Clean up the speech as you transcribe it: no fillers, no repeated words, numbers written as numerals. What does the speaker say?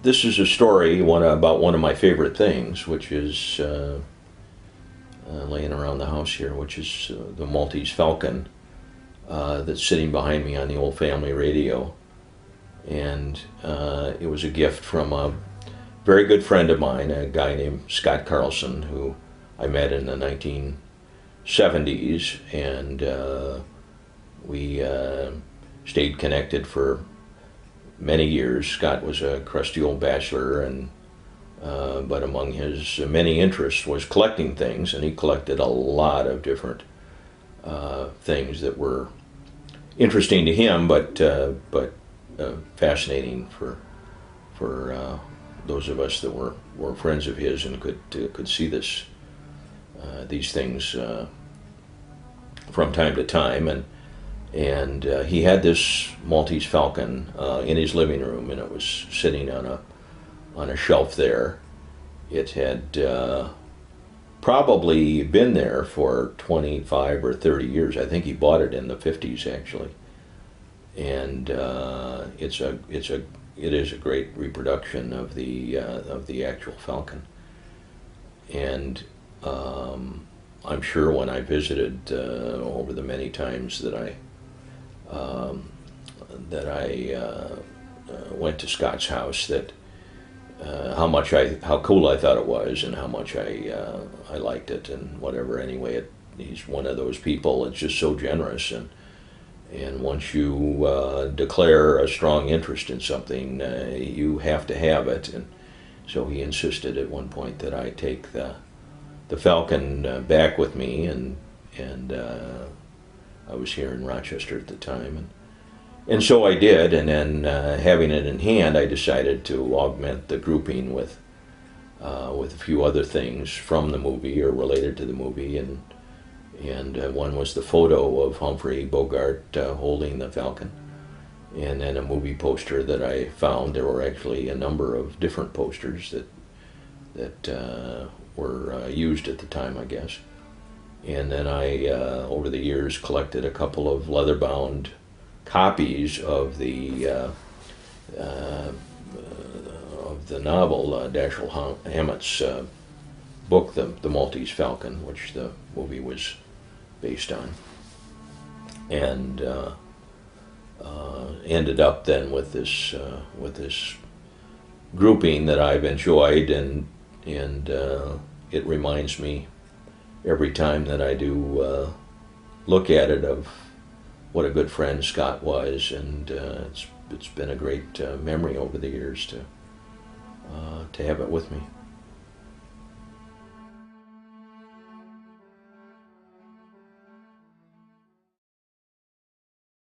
this is a story about one of my favorite things, which is laying around the house here, which is the Maltese Falcon that's sitting behind me on the old family radio. And it was a gift from a very good friend of mine, a guy named Scott Carlson, who I met in the 1970s, and we stayed connected for many years. Scott was a crusty old bachelor, and but among his many interests was collecting things, and he collected a lot of different things that were interesting to him, but fascinating for those of us that were friends of his and could see these things from time to time. And he had this Maltese Falcon in his living room, and it was sitting on a shelf there. It had probably been there for 25 or 30 years. I think he bought it in the 50s, actually. And it is a great reproduction of the actual Falcon. And I'm sure when I visited over the many times that I went to Scott's house, that how cool I thought it was, and how much I liked it, and whatever. Anyway, he's one of those people that's just so generous, and once you declare a strong interest in something, you have to have it. And so he insisted at one point that I take the Falcon back with me, and I was here in Rochester at the time, and so I did. And then having it in hand, I decided to augment the grouping with a few other things from the movie or related to the movie, and one was the photo of Humphrey Bogart holding the Falcon, and then a movie poster that I found. There were actually a number of different posters that were used at the time, I guess. And then I, over the years, collected a couple of leather-bound copies of the novel, Dashiell Hammett's book, The Maltese Falcon, which the movie was based on, and ended up then with this grouping that I've enjoyed, and it reminds me every time that I do look at it of what a good friend Scott was, and it's been a great memory over the years to have it with me.